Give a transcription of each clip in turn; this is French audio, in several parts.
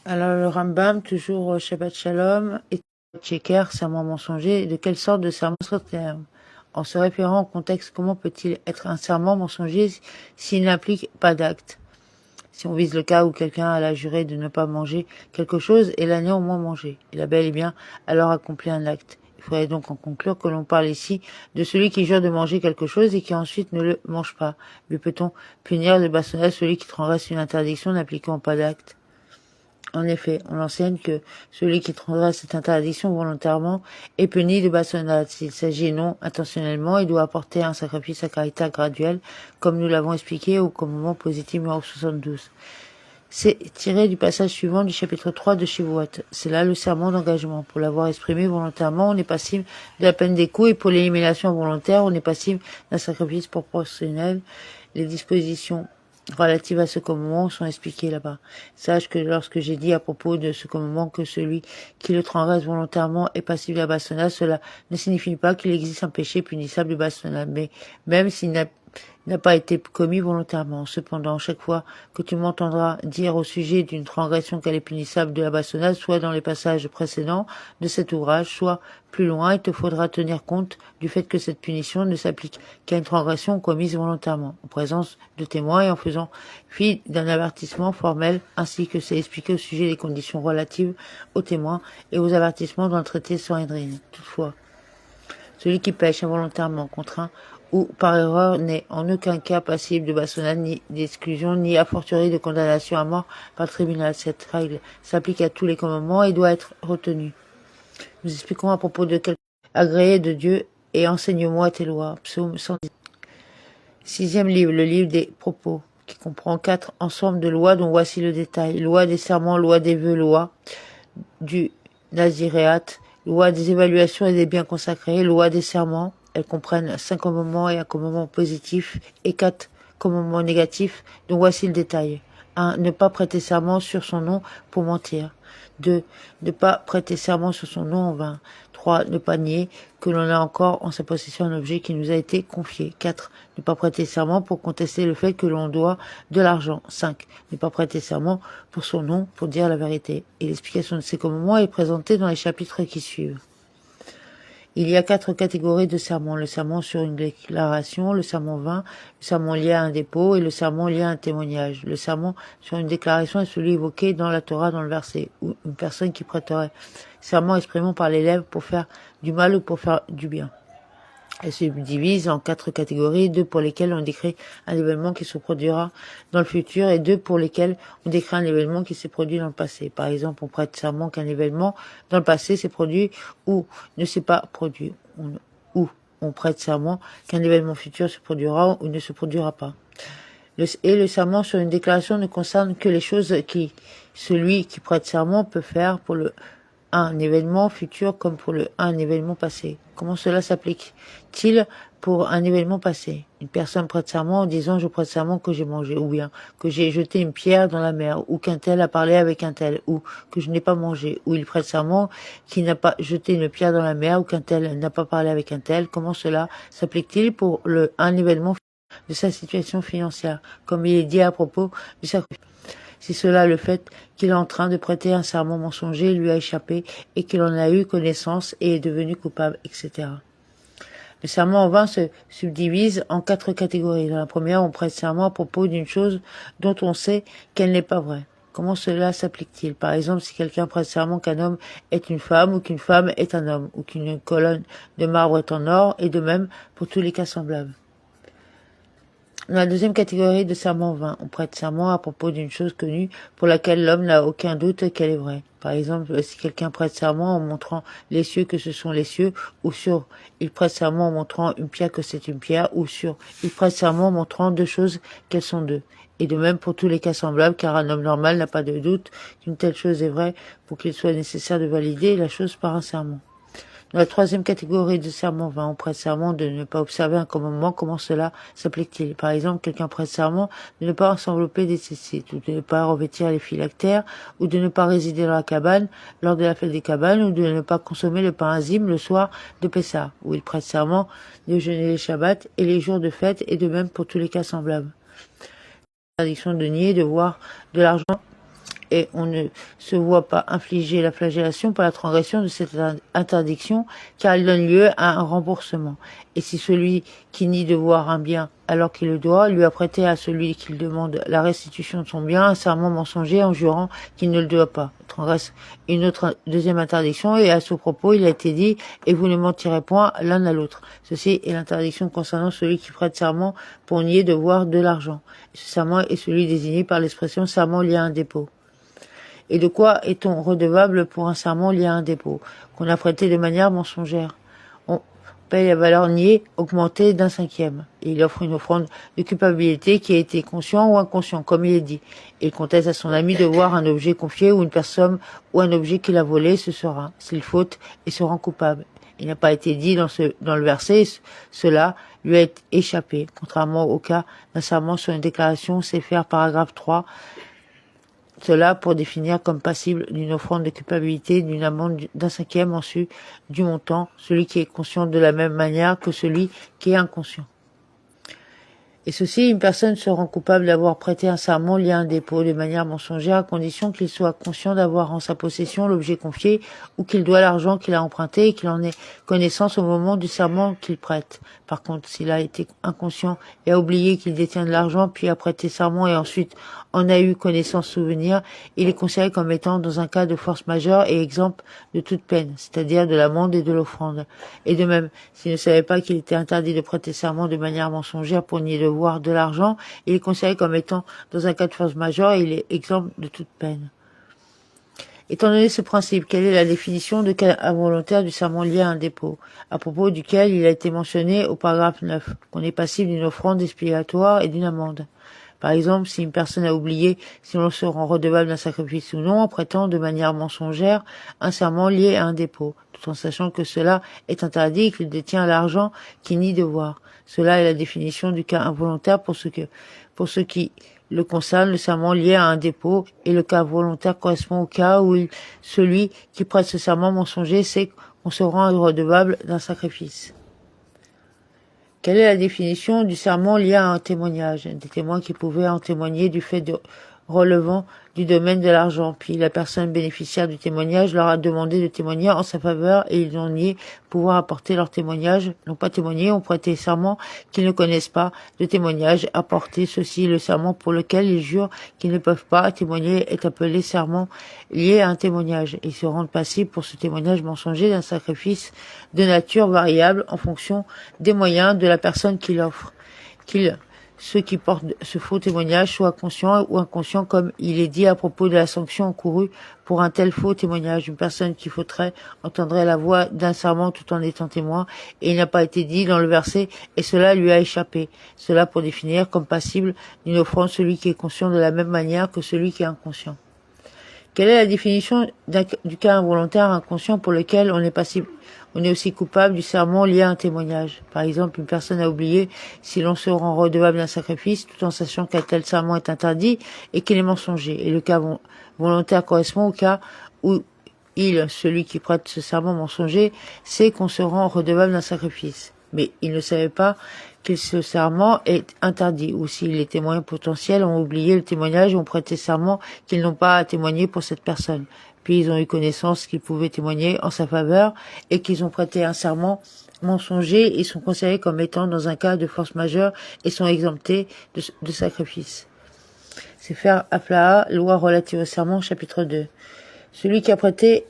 Alors le Rambam, toujours au Shabbat Shalom, et Tcheker, serment mensonger, de quelle sorte de serment serait-il? En se référant au contexte, comment peut-il être un serment mensonger s'il n'implique pas d'acte? Si on vise le cas où quelqu'un a juré de ne pas manger quelque chose et l'a néanmoins mangé, il a bel et bien alors accompli un acte. Il faudrait donc en conclure que l'on parle ici de celui qui jure de manger quelque chose et qui ensuite ne le mange pas. Lui peut-on punir de bastonnade celui qui transgresse une interdiction n'appliquant pas d'acte? En effet, on enseigne que celui qui transgresse cette interdiction volontairement est puni de bastonnade. S'il s'agit non intentionnellement, il doit apporter un sacrifice à caractère graduel, comme nous l'avons expliqué au commandement positif numéro 72. C'est tiré du passage suivant du chapitre 3 de Shavuot. C'est là le serment d'engagement. Pour l'avoir exprimé volontairement, on est passible de la peine des coups, et pour l'élimination volontaire, on est passible d'un sacrifice proportionnel. Les dispositions relatives à ce commandement sont expliquées là-bas. Sache que lorsque j'ai dit à propos de ce commandement que celui qui le transgresse volontairement est passible de la bastonnade, cela ne signifie pas qu'il existe un péché punissable de bastonnade, mais même s'il n'a pas été commis volontairement. Cependant, chaque fois que tu m'entendras dire au sujet d'une transgression qu'elle est punissable de la bastonnade, soit dans les passages précédents de cet ouvrage, soit plus loin, il te faudra tenir compte du fait que cette punition ne s'applique qu'à une transgression commise volontairement, en présence de témoins et en faisant fi d'un avertissement formel, ainsi que c'est expliqué au sujet des conditions relatives aux témoins et aux avertissements dans le traité Sanhédrin. Toutefois, celui qui pêche involontairement, contraint ou par erreur n'est en aucun cas passible de bastonnade, ni d'exclusion, ni a fortiori de condamnation à mort par le tribunal. Cette règle s'applique à tous les commandements et doit être retenue. Nous expliquons à propos de quel agréé de Dieu et enseigne-moi tes lois. Psaume 110. Sixième livre, le livre des propos, qui comprend 4 ensembles de lois dont voici le détail. Loi des serments, loi des vœux, loi du naziréat, loi des évaluations et des biens consacrés, loi des serments. Elles comprennent 5 commandements et un commandement positif et 4 commandements négatifs dont voici le détail. 1. Ne pas prêter serment sur son nom pour mentir. 2. Ne pas prêter serment sur son nom en vain. 3. Ne pas nier que l'on a encore en sa possession un objet qui nous a été confié. 4. Ne pas prêter serment pour contester le fait que l'on doit de l'argent. 5. Ne pas prêter serment pour son nom pour dire la vérité. Et l'explication de ces commandements est présentée dans les chapitres qui suivent. Il y a 4 catégories de serments. Le serment sur une déclaration, le serment vain, le serment lié à un dépôt et le serment lié à un témoignage. Le serment sur une déclaration est celui évoqué dans la Torah dans le verset, où une personne qui prêterait serment exprimé par les lèvres pour faire du mal ou pour faire du bien. Elle se divise en 4 catégories, 2 pour lesquelles on décrit un événement qui se produira dans le futur et 2 pour lesquelles on décrit un événement qui s'est produit dans le passé. Par exemple, on prête serment qu'un événement dans le passé s'est produit ou ne s'est pas produit, ou on prête serment qu'un événement futur se produira ou ne se produira pas. Le serment sur une déclaration ne concerne que les choses qui celui qui prête serment peut faire pour un événement futur comme pour un événement passé. Comment cela s'applique-t-il pour un événement passé? Une personne prête serment en disant je prête serment que j'ai mangé, ou bien que j'ai jeté une pierre dans la mer, ou qu'un tel a parlé avec un tel, ou que je n'ai pas mangé, ou il prête serment qu'il n'a pas jeté une pierre dans la mer, ou qu'un tel n'a pas parlé avec un tel. Comment cela s'applique-t-il pour un événement de sa situation financière, comme il est dit à propos du sacrifice? C'est cela le fait qu'il est en train de prêter un serment mensonger lui a échappé et qu'il en a eu connaissance et est devenu coupable, etc. Le serment en vain se subdivise en 4 catégories. Dans la première, on prête serment à propos d'une chose dont on sait qu'elle n'est pas vraie. Comment cela s'applique-t-il? Par exemple, si quelqu'un prête serment qu'un homme est une femme ou qu'une femme est un homme ou qu'une colonne de marbre est en or, et de même pour tous les cas semblables. Dans la deuxième catégorie de serment vain, on prête serment à propos d'une chose connue pour laquelle l'homme n'a aucun doute qu'elle est vraie. Par exemple, si quelqu'un prête serment en montrant les cieux que ce sont les cieux, ou sur il prête serment en montrant une pierre que c'est une pierre, ou sur il prête serment en montrant 2 choses qu'elles sont 2. Et de même pour tous les cas semblables, car un homme normal n'a pas de doute qu'une telle chose est vraie pour qu'il soit nécessaire de valider la chose par un serment. Dans la troisième catégorie de serment vain, on prête serment de ne pas observer un commandement. Comment cela s'applique-t-il? Par exemple, quelqu'un prête serment de ne pas s'envelopper des tzitzit, ou de ne pas revêtir les phylactères, ou de ne pas résider dans la cabane lors de la fête des cabanes, ou de ne pas consommer le pain azim le soir de Pessah, où il prête serment de jeûner les Shabbats et les jours de fête, et de même pour tous les cas semblables. L'interdiction de nier, de voir de l'argent et on ne se voit pas infliger la flagellation par la transgression de cette interdiction, car elle donne lieu à un remboursement. Et si celui qui nie devoir un bien alors qu'il le doit, lui a prêté à celui qui demande la restitution de son bien un serment mensonger en jurant qu'il ne le doit pas, transgresse une autre deuxième interdiction, et à ce propos il a été dit, et vous ne mentirez point l'un à l'autre. Ceci est l'interdiction concernant celui qui prête serment pour nier devoir de l'argent. Ce serment est celui désigné par l'expression serment lié à un dépôt. Et de quoi est-on redevable pour un serment lié à un dépôt qu'on a prêté de manière mensongère? On paye la valeur niée augmentée d'un cinquième. Et il offre une offrande de culpabilité qui a été conscient ou inconscient, comme il est dit. Il conteste à son ami de voir un objet confié ou une personne ou un objet qu'il a volé, ce sera, s'il faute, et se rend coupable. Il n'a pas été dit dans le verset, cela lui a échappé, contrairement au cas d'un serment sur une déclaration CFR paragraphe 3, cela pour définir comme passible d'une offrande de culpabilité d'une amende d'un cinquième en su du montant, celui qui est conscient de la même manière que celui qui est inconscient. Et ceci, une personne se rend coupable d'avoir prêté un serment lié à un dépôt de manière mensongère à condition qu'il soit conscient d'avoir en sa possession l'objet confié ou qu'il doit l'argent qu'il a emprunté et qu'il en ait connaissance au moment du serment qu'il prête. Par contre, s'il a été inconscient et a oublié qu'il détient de l'argent puis a prêté serment et ensuite en a eu connaissance souvenir, il est considéré comme étant dans un cas de force majeure et exempt de toute peine, c'est-à-dire de l'amende et de l'offrande. Et de même, s'il ne savait pas qu'il était interdit de prêter serment de manière mensongère pour nier devoir de l'argent, il est considéré comme étant dans un cas de force majeure et il est exempt de toute peine. Étant donné ce principe, quelle est la définition de cas involontaire du serment lié à un dépôt, à propos duquel il a été mentionné au paragraphe 9, qu'on est passible d'une offrande expiatoire et d'une amende? Par exemple, si une personne a oublié si l'on se rend redevable d'un sacrifice ou non en prêtant de manière mensongère un serment lié à un dépôt, tout en sachant que cela est interdit et qu'il détient l'argent qui nie devoir. Cela est la définition du cas involontaire pour ce qui le concerne, le serment lié à un dépôt, et le cas volontaire correspond au cas où celui qui prête ce serment mensonger sait qu'on se rend redevable d'un sacrifice. Quelle est la définition du serment lié à un témoignage? Des témoins qui pouvaient en témoigner du fait relevant du domaine de l'argent. Puis la personne bénéficiaire du témoignage leur a demandé de témoigner en sa faveur et ils ont nié pouvoir apporter leur témoignage, n'ont pas témoigné, ont prêté serment qu'ils ne connaissent pas de témoignage apporté. Ceci, le serment pour lequel ils jurent qu'ils ne peuvent pas témoigner est appelé serment lié à un témoignage. Ils se rendent passibles pour ce témoignage mensonger d'un sacrifice de nature variable en fonction des moyens de la personne qui l'offre. Ceux qui portent ce faux témoignage soient conscients ou inconscients, comme il est dit à propos de la sanction encourue pour un tel faux témoignage. Une personne qui faudrait entendrait la voix d'un serment tout en étant témoin, et il n'a pas été dit dans le verset, et cela lui a échappé. Cela pour définir comme passible d'une offrande celui qui est conscient de la même manière que celui qui est inconscient. Quelle est la définition du cas involontaire inconscient pour lequel on est aussi coupable du serment lié à un témoignage? Par exemple, une personne a oublié si l'on se rend redevable d'un sacrifice tout en sachant qu'un tel serment est interdit et qu'il est mensonger. Et le cas volontaire correspond au cas où celui qui prête ce serment mensonger, sait qu'on se rend redevable d'un sacrifice. Mais il ne savait pas que ce serment est interdit, ou si les témoins potentiels ont oublié le témoignage et ont prêté serment qu'ils n'ont pas à témoigner pour cette personne. Puis ils ont eu connaissance qu'ils pouvaient témoigner en sa faveur et qu'ils ont prêté un serment mensonger et sont considérés comme étant dans un cas de force majeure et sont exemptés de sacrifice. C'est faire Aflaha, loi relative au serment, chapitre 2. Celui qui a prêté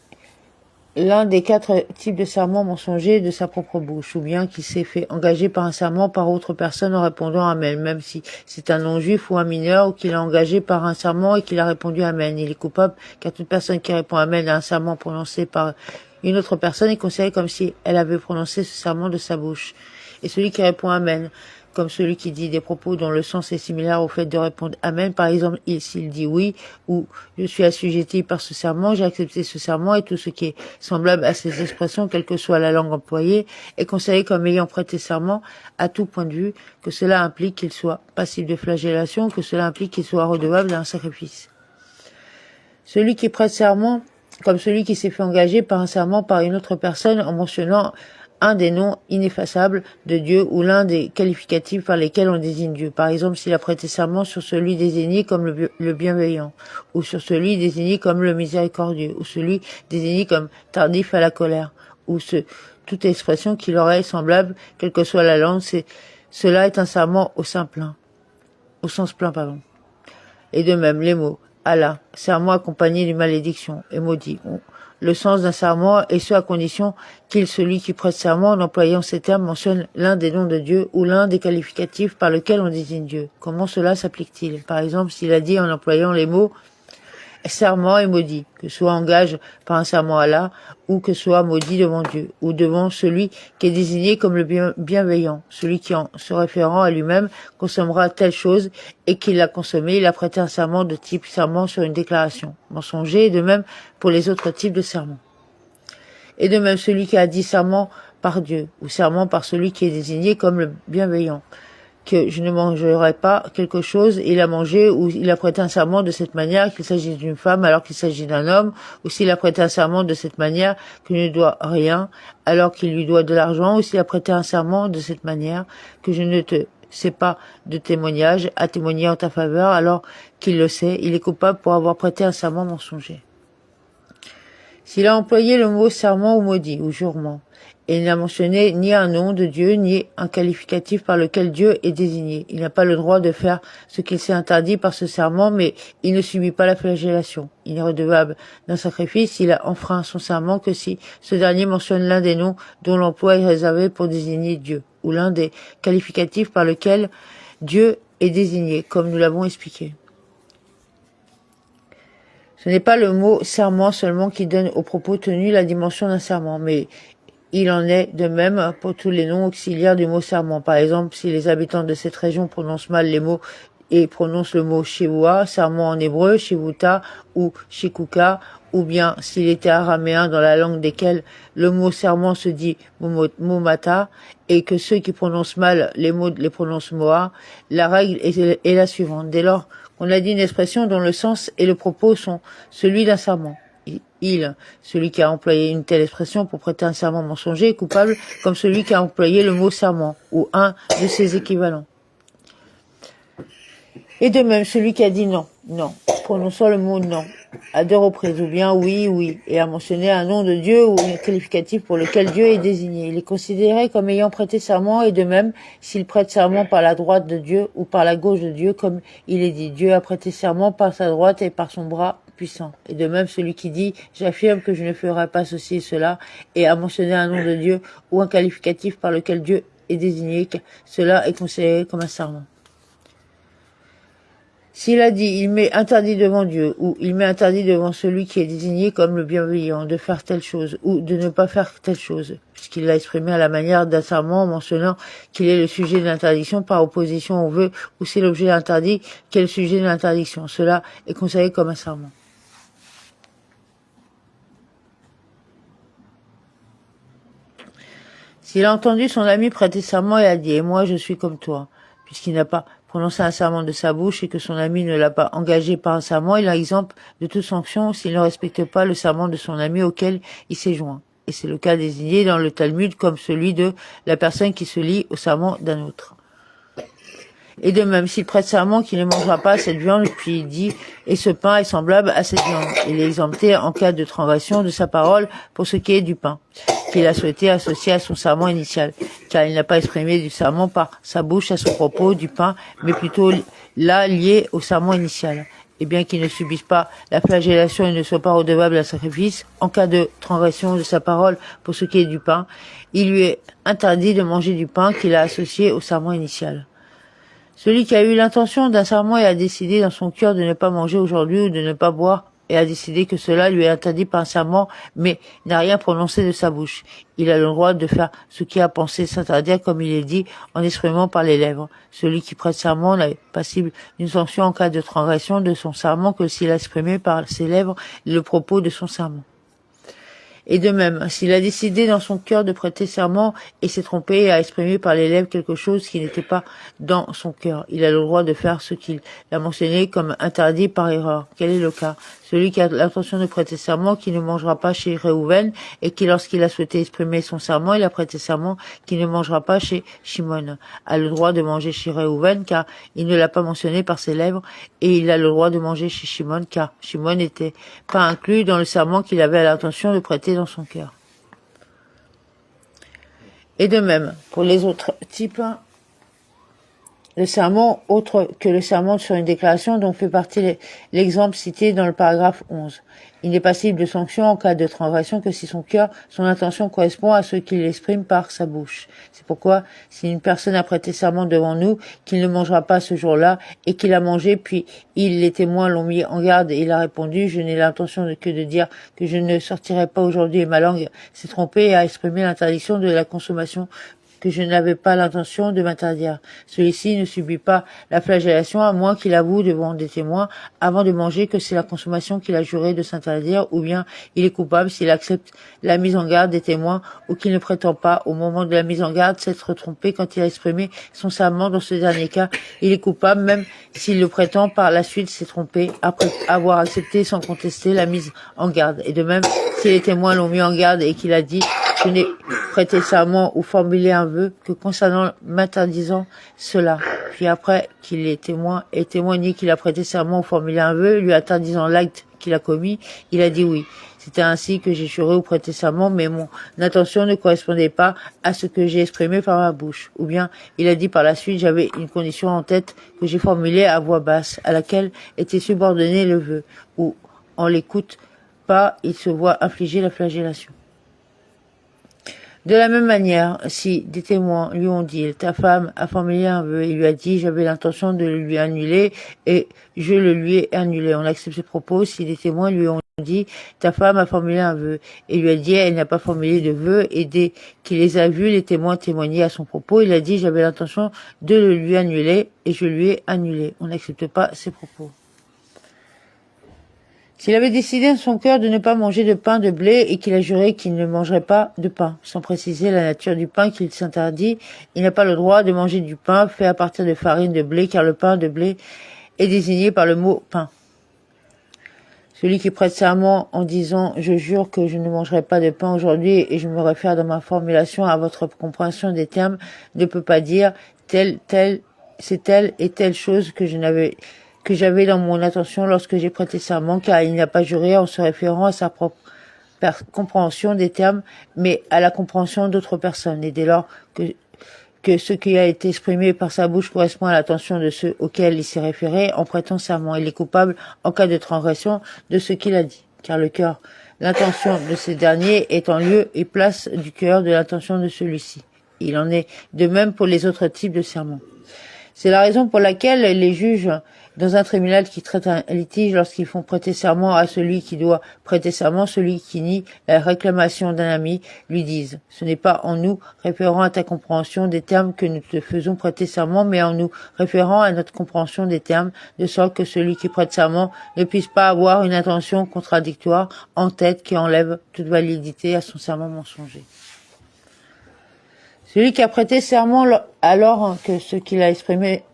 l'un des 4 types de serments mensongers de sa propre bouche, ou bien qui s'est fait engager par un serment par autre personne en répondant Amen, même si c'est un non-juif ou un mineur, ou qu'il a engagé par un serment et qu'il a répondu Amen. Il est coupable car toute personne qui répond Amen à un serment prononcé par une autre personne est considérée comme si elle avait prononcé ce serment de sa bouche. Et celui qui répond Amen, comme celui qui dit des propos dont le sens est similaire au fait de répondre Amen. Par exemple, s'il dit oui, ou je suis assujetti par ce serment, j'ai accepté ce serment, et tout ce qui est semblable à ces expressions, quelle que soit la langue employée, est considéré comme ayant prêté serment à tout point de vue, que cela implique qu'il soit passible de flagellation, que cela implique qu'il soit redevable d'un sacrifice. Celui qui prête serment, comme celui qui s'est fait engager par un serment par une autre personne en mentionnant un des noms ineffaçables de Dieu ou l'un des qualificatifs par lesquels on désigne Dieu. Par exemple, s'il a prêté serment sur celui désigné comme le bienveillant, ou sur celui désigné comme le miséricordieux, ou celui désigné comme tardif à la colère, ou toute expression qui leur est semblable, quelle que soit la langue, cela est un serment au sens plein, pardon. Et de même, les mots Allah, serment accompagné d'une malédiction, et maudit. Le sens d'un serment, et ce à condition qu'il, celui qui prête serment, en employant ces termes, mentionne l'un des noms de Dieu ou l'un des qualificatifs par lequel on désigne Dieu. Comment cela s'applique-t-il? Par exemple, s'il a dit en employant les mots serment et maudit, que soit engage par un serment à Allah, ou que soit maudit devant Dieu, ou devant celui qui est désigné comme le bienveillant, celui qui, en se référant à lui-même, consommera telle chose, et qu'il l'a consommé, il a prêté un serment de type serment sur une déclaration mensonger, et de même pour les autres types de serments. Et de même celui qui a dit serment par Dieu, ou serment par celui qui est désigné comme le bienveillant, que je ne mangerai pas quelque chose, il a mangé, ou il a prêté un serment de cette manière qu'il s'agit d'une femme alors qu'il s'agit d'un homme, ou s'il a prêté un serment de cette manière que je ne dois rien alors qu'il lui doit de l'argent, ou s'il a prêté un serment de cette manière que je ne te sais pas de témoignage à témoigner en ta faveur alors qu'il le sait, il est coupable pour avoir prêté un serment mensonger. S'il a employé le mot serment ou maudit ou jurement, et il n'a mentionné ni un nom de Dieu, ni un qualificatif par lequel Dieu est désigné. Il n'a pas le droit de faire ce qu'il s'est interdit par ce serment, mais il ne subit pas la flagellation. Il est redevable d'un sacrifice s'il a enfreint son serment que si ce dernier mentionne l'un des noms dont l'emploi est réservé pour désigner Dieu, ou l'un des qualificatifs par lequel Dieu est désigné, comme nous l'avons expliqué. Ce n'est pas le mot serment seulement qui donne aux propos tenus la dimension d'un serment, mais il en est de même pour tous les noms auxiliaires du mot serment. Par exemple, si les habitants de cette région prononcent mal les mots et prononcent le mot Shevoua, serment en hébreu, Shevuta ou Shikuka, ou bien s'il était araméen dans la langue desquelles le mot serment se dit Mumata, et que ceux qui prononcent mal les mots les prononcent Moa, la règle est la suivante. Dès lors qu'on a dit une expression dont le sens et le propos sont celui d'un serment, celui qui a employé une telle expression pour prêter un serment mensonger est coupable comme celui qui a employé le mot serment ou un de ses équivalents. Et de même, celui qui a dit non, prononçant le mot non à 2 reprises, ou bien oui, et a mentionné un nom de Dieu ou un qualificatif pour lequel Dieu est désigné. Il est considéré comme ayant prêté serment, et de même, s'il prête serment par la droite de Dieu ou par la gauche de Dieu, comme il est dit, Dieu a prêté serment par sa droite et par son bras puissant. Et de même, celui qui dit « J'affirme que je ne ferai pas ceci et cela » et a mentionné un nom de Dieu ou un qualificatif par lequel Dieu est désigné, cela est considéré comme un serment. S'il a dit « Il m'est interdit devant Dieu » ou « Il m'est interdit devant celui qui est désigné comme le bienveillant de faire telle chose » ou de ne pas faire telle chose, puisqu'il l'a exprimé à la manière d'un serment en mentionnant qu'il est le sujet de l'interdiction par opposition au vœu, ou c'est l'objet interdit qui est le sujet de l'interdiction. Cela est considéré comme un serment. S'il a entendu son ami prêter serment et a dit « Et moi je suis comme toi », puisqu'il n'a pas prononcé un serment de sa bouche et que son ami ne l'a pas engagé par un serment, il est exempt de toute sanction s'il ne respecte pas le serment de son ami auquel il s'est joint. Et c'est le cas désigné dans le Talmud comme celui de la personne qui se lie au serment d'un autre. Et de même, s'il prête serment qu'il ne mangera pas cette viande, puis il dit « Et ce pain est semblable à cette viande », il est exempté en cas de transgression de sa parole pour ce qui est du pain, qu'il a souhaité associer à son serment initial, car il n'a pas exprimé du serment par sa bouche à son propos du pain, mais plutôt là lié au serment initial. Et bien qu'il ne subisse pas la flagellation et ne soit pas redevable d'un sacrifice, en cas de transgression de sa parole pour ce qui est du pain, il lui est interdit de manger du pain qu'il a associé au serment initial. Celui qui a eu l'intention d'un serment et a décidé dans son cœur de ne pas manger aujourd'hui ou de ne pas boire et a décidé que cela lui est interdit par un serment, mais n'a rien prononcé de sa bouche. Il a le droit de faire ce qu'il a pensé s'interdire comme il est dit en exprimant par les lèvres. Celui qui prête serment n'est passible d'une sanction en cas de transgression de son serment que s'il a exprimé par ses lèvres le propos de son serment. Et de même, s'il a décidé dans son cœur de prêter serment et s'est trompé et a exprimé par les lèvres quelque chose qui n'était pas dans son cœur, il a le droit de faire ce qu'il a mentionné comme interdit par erreur. Quel est le cas? Celui qui a l'intention de prêter serment, qui ne mangera pas chez Réhouven, et qui, lorsqu'il a souhaité exprimer son serment, il a prêté serment, qui ne mangera pas chez Shimon, a le droit de manger chez Réhouven, car il ne l'a pas mentionné par ses lèvres, et il a le droit de manger chez Shimon, car Shimon n'était pas inclus dans le serment qu'il avait l'intention de prêter dans son cœur. Et de même, pour les autres types, le serment autre que le serment sur une déclaration dont fait partie l'exemple cité dans le paragraphe 11. Il n'est passible de sanction en cas de transgression que si son cœur, son intention correspond à ce qu'il exprime par sa bouche. C'est pourquoi, si une personne a prêté serment devant nous qu'il ne mangera pas ce jour-là et qu'il a mangé, puis les témoins l'ont mis en garde et il a répondu, je n'ai l'intention que de dire que je ne sortirai pas aujourd'hui et ma langue s'est trompée et a exprimé l'interdiction de la consommation que je n'avais pas l'intention de m'interdire. Celui-ci ne subit pas la flagellation à moins qu'il avoue devant des témoins avant de manger que c'est la consommation qu'il a juré de s'interdire, ou bien il est coupable s'il accepte la mise en garde des témoins ou qu'il ne prétend pas, au moment de la mise en garde, s'être trompé quand il a exprimé son serment. Dans ce dernier cas, il est coupable même s'il le prétend par la suite s'est trompé après avoir accepté sans contester la mise en garde. Et de même, si les témoins l'ont mis en garde et qu'il a dit je n'ai prêté serment ou formulé un vœu que concernant m'interdisant cela. Puis après qu'il est témoin et témoigné qu'il a prêté serment ou formulé un vœu, lui interdisant l'acte qu'il a commis, il a dit oui. C'était ainsi que j'ai juré ou prêté serment, mais mon intention ne correspondait pas à ce que j'ai exprimé par ma bouche. Ou bien, il a dit par la suite, j'avais une condition en tête que j'ai formulée à voix basse, à laquelle était subordonné le vœu. Ou, on l'écoute pas, il se voit infliger la flagellation. De la même manière, si des témoins lui ont dit, ta femme a formulé un vœu, il lui a dit, j'avais l'intention de le lui annuler et je le lui ai annulé. On accepte ses propos. Si des témoins lui ont dit, ta femme a formulé un vœu, et il lui a dit, elle n'a pas formulé de vœu, et dès qu'il les a vus, les témoins témoignaient à son propos, il a dit, j'avais l'intention de le lui annuler et je lui ai annulé. On n'accepte pas ses propos. S'il avait décidé dans son cœur de ne pas manger de pain de blé et qu'il a juré qu'il ne mangerait pas de pain, sans préciser la nature du pain qu'il s'interdit, il n'a pas le droit de manger du pain fait à partir de farine de blé, car le pain de blé est désigné par le mot pain. Celui qui prête serment en disant « Je jure que je ne mangerai pas de pain aujourd'hui et je me réfère dans ma formulation à votre compréhension des termes » ne peut pas dire « c'est telle et telle chose que j'avais dans mon intention lorsque j'ai prêté serment, car il n'a pas juré en se référant à sa propre compréhension des termes, mais à la compréhension d'autres personnes. Et dès lors que ce qui a été exprimé par sa bouche correspond à l'intention de ceux auxquels il s'est référé en prêtant serment, il est coupable en cas de transgression de ce qu'il a dit, car le cœur, l'intention de ces derniers est en lieu et place du cœur de l'intention de celui-ci. Il en est de même pour les autres types de serments. C'est la raison pour laquelle les juges dans un tribunal qui traite un litige, lorsqu'ils font prêter serment à celui qui doit prêter serment, celui qui nie la réclamation d'un ami, lui disent « Ce n'est pas en nous référant à ta compréhension des termes que nous te faisons prêter serment, mais en nous référant à notre compréhension des termes, de sorte que celui qui prête serment ne puisse pas avoir une intention contradictoire en tête qui enlève toute validité à son serment mensonger. » Celui qui a prêté serment alors que ce qu'il a exprimé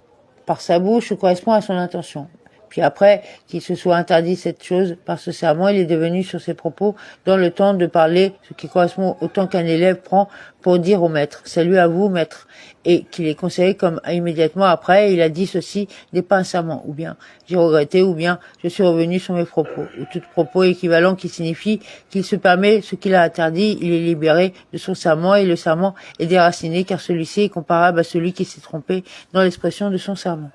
par sa bouche correspond à son intention. Puis après qu'il se soit interdit cette chose par ce serment, il est devenu sur ses propos dans le temps de parler, ce qui correspond au temps qu'un élève prend pour dire au maître « Salut à vous, maître », et qu'il est conseillé comme immédiatement après, il a dit ceci n'est pas un serment, ou bien j'ai regretté, ou bien je suis revenu sur mes propos, ou tout propos équivalent qui signifie qu'il se permet ce qu'il a interdit, il est libéré de son serment et le serment est déraciné car celui-ci est comparable à celui qui s'est trompé dans l'expression de son serment.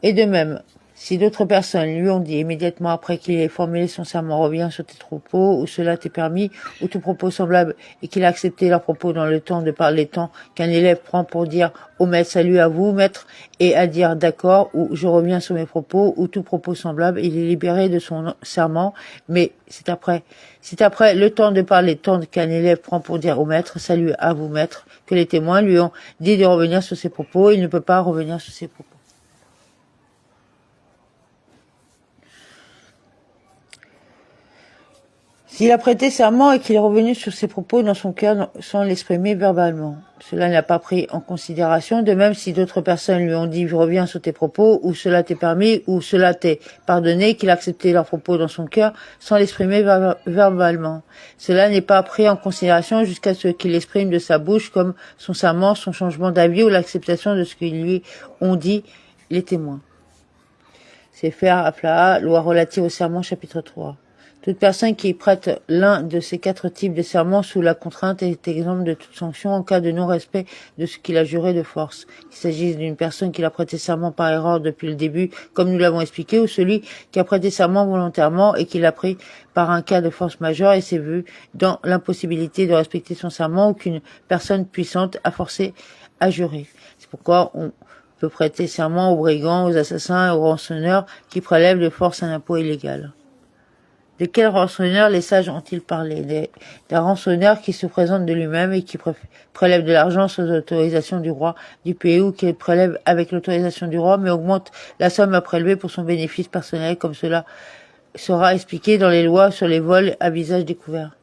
Et de même, si d'autres personnes lui ont dit immédiatement après qu'il ait formulé son serment, reviens sur tes propos, ou cela t'est permis, ou tout propos semblable, et qu'il a accepté leurs propos dans le temps de parler temps qu'un élève prend pour dire au maître, salut à vous, maître, et à dire d'accord, ou je reviens sur mes propos, ou tout propos semblable, il est libéré de son serment, mais c'est après le temps de parler temps qu'un élève prend pour dire au maître, salut à vous, maître, que les témoins lui ont dit de revenir sur ses propos, il ne peut pas revenir sur ses propos. S'il a prêté serment et qu'il est revenu sur ses propos dans son cœur sans l'exprimer verbalement, cela n'a pas pris en considération. De même, si d'autres personnes lui ont dit « reviens sur tes propos » ou « cela t'est permis » ou « cela t'est pardonné », qu'il a accepté leurs propos dans son cœur sans l'exprimer verbalement. Cela n'est pas pris en considération jusqu'à ce qu'il exprime de sa bouche comme son serment, son changement d'avis ou l'acceptation de ce qu'ils lui ont dit les témoins. Sefer Aflaha, loi relative au serment, chapitre 3. Toute personne qui prête l'un de ces 4 types de serments sous la contrainte est exempte de toute sanction en cas de non-respect de ce qu'il a juré de force. Qu'il s'agisse d'une personne qui l'a prêté serment par erreur depuis le début, comme nous l'avons expliqué, ou celui qui a prêté serment volontairement et qui l'a pris par un cas de force majeure et s'est vu dans l'impossibilité de respecter son serment ou qu'une personne puissante a forcé à jurer. C'est pourquoi on peut prêter serment aux brigands, aux assassins et aux rançonneurs qui prélèvent de force un impôt illégal. De quels rançonneurs les sages ont-ils parlé? D'un rançonneur qui se présente de lui-même et qui prélève de l'argent sans autorisation du roi du pays ou qui prélève avec l'autorisation du roi mais augmente la somme à prélever pour son bénéfice personnel comme cela sera expliqué dans les lois sur les vols à visage découvert.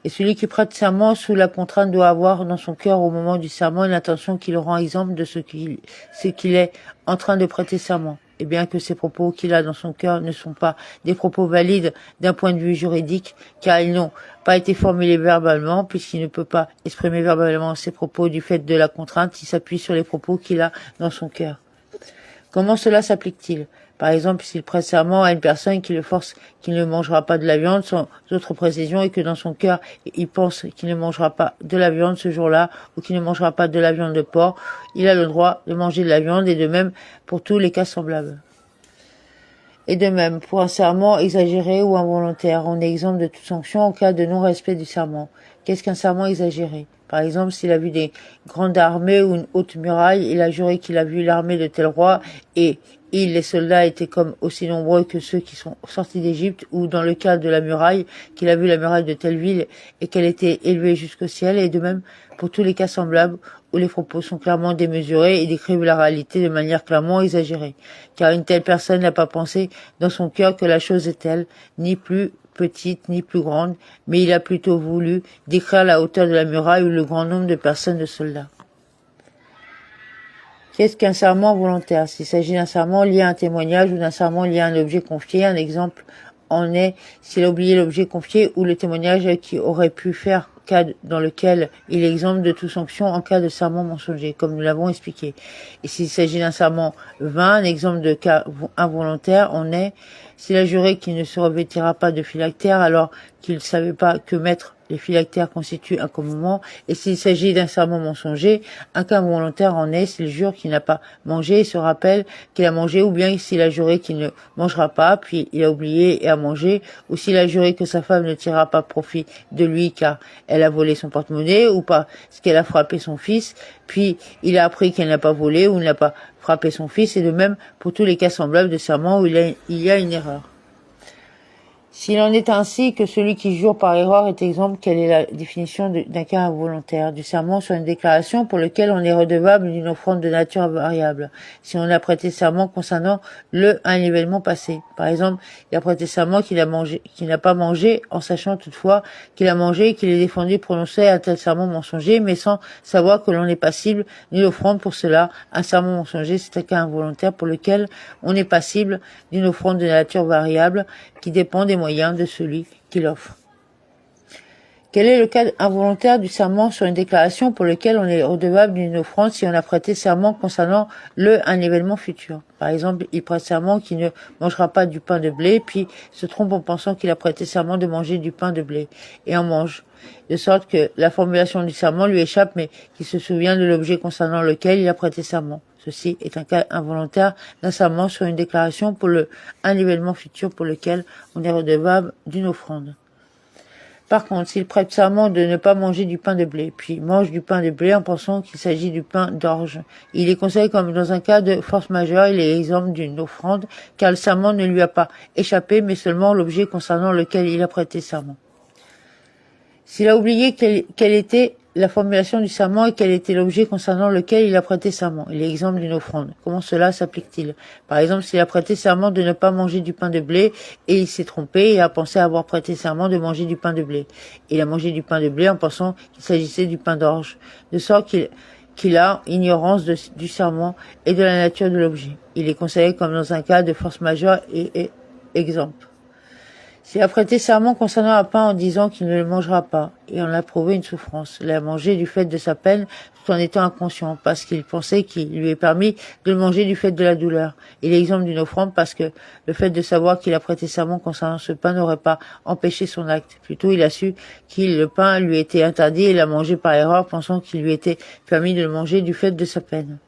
Et celui qui prête serment sous la contrainte doit avoir dans son cœur au moment du serment une intention qui le rend exemple de ce qu'il est en train de prêter serment. Et bien que ces propos qu'il a dans son cœur ne sont pas des propos valides d'un point de vue juridique, car ils n'ont pas été formulés verbalement, puisqu'il ne peut pas exprimer verbalement ses propos du fait de la contrainte, il s'appuie sur les propos qu'il a dans son cœur. Comment cela s'applique-t-il? Par exemple, s'il prête serment à une personne qui le force qu'il ne mangera pas de la viande sans autre précision et que dans son cœur, il pense qu'il ne mangera pas de la viande ce jour-là ou qu'il ne mangera pas de la viande de porc, il a le droit de manger de la viande et de même pour tous les cas semblables. Et de même, pour un serment exagéré ou involontaire, on est exempt de toute sanction en cas de non-respect du serment. Qu'est-ce qu'un serment exagéré? Par exemple, s'il a vu des grandes armées ou une haute muraille, il a juré qu'il a vu l'armée de tel roi et les soldats étaient comme aussi nombreux que ceux qui sont sortis d'Égypte, ou dans le cas de la muraille, qu'il a vu la muraille de telle ville et qu'elle était élevée jusqu'au ciel, et de même pour tous les cas semblables où les propos sont clairement démesurés et décrivent la réalité de manière clairement exagérée. Car une telle personne n'a pas pensé dans son cœur que la chose est telle, ni plus petite ni plus grande, mais il a plutôt voulu décrire la hauteur de la muraille ou le grand nombre de personnes de soldats. Qu'est-ce qu'un serment volontaire? S'il s'agit d'un serment lié à un témoignage ou d'un serment lié à un objet confié, un exemple en est s'il a oublié l'objet confié ou le témoignage qui aurait pu faire cas dans lequel il est exempt de toute sanction en cas de serment mensonger, comme nous l'avons expliqué. Et s'il s'agit d'un serment vain, un exemple de cas involontaire en est s'il a juré qu'il ne se revêtira pas de phylactère alors qu'il ne savait pas que mettre les phylactères constituent un commandement, et s'il s'agit d'un serment mensonger, un cas involontaire en est s'il jure qu'il n'a pas mangé et se rappelle qu'il a mangé, ou bien s'il a juré qu'il ne mangera pas, puis il a oublié et a mangé, ou s'il a juré que sa femme ne tirera pas profit de lui car elle a volé son porte-monnaie, ou parce qu'elle a frappé son fils, puis il a appris qu'elle n'a pas volé ou n'a pas frappé son fils, et de même pour tous les cas semblables de serment où il y a une erreur. S'il en est ainsi que celui qui jure par erreur est exempt, quelle est la définition d'un cas involontaire? Du serment sur une déclaration pour lequel on est redevable d'une offrande de nature variable. Si on a prêté serment concernant un événement passé. Par exemple, il a prêté serment qu'il n'a pas mangé, en sachant toutefois qu'il a mangé et qu'il est défendu de prononcer un tel serment mensonger, mais sans savoir que l'on n'est passible d'une offrande pour cela. Un serment mensonger, c'est un cas involontaire pour lequel on est passible d'une offrande de nature variable qui dépend des moyens de celui qui l'offre. Quel est le cas involontaire du serment sur une déclaration pour lequel on est redevable d'une offrande si on a prêté serment concernant un événement futur? Par exemple, il prête serment qu'il ne mangera pas du pain de blé, puis se trompe en pensant qu'il a prêté serment de manger du pain de blé, et en mange. De sorte que la formulation du serment lui échappe, mais qu'il se souvient de l'objet concernant lequel il a prêté serment. Ceci est un cas involontaire d'un serment sur une déclaration pour un événement futur pour lequel on est redevable d'une offrande. Par contre, s'il prête serment de ne pas manger du pain de blé, puis mange du pain de blé en pensant qu'il s'agit du pain d'orge, il est considéré comme dans un cas de force majeure, il est exempt d'une offrande, car le serment ne lui a pas échappé, mais seulement l'objet concernant lequel il a prêté serment. S'il a oublié quel était la formulation du serment et quel était l'objet concernant lequel il a prêté serment. Et l'exemple d'une offrande. Comment cela s'applique-t-il? Par exemple, s'il a prêté serment de ne pas manger du pain de blé et il s'est trompé et a pensé avoir prêté serment de manger du pain de blé. Il a mangé du pain de blé en pensant qu'il s'agissait du pain d'orge, de sorte qu'il a ignorance du serment et de la nature de l'objet. Il est considéré comme dans un cas de force majeure et exemple. S'il a prêté serment concernant un pain en disant qu'il ne le mangera pas, et en a prouvé une souffrance, il l'a mangé du fait de sa peine, tout en étant inconscient, parce qu'il pensait qu'il lui est permis de le manger du fait de la douleur. Et l'exemple d'une offrande, parce que le fait de savoir qu'il a prêté serment concernant ce pain n'aurait pas empêché son acte. Plutôt, il a su le pain lui était interdit et l'a mangé par erreur, pensant qu'il lui était permis de le manger du fait de sa peine.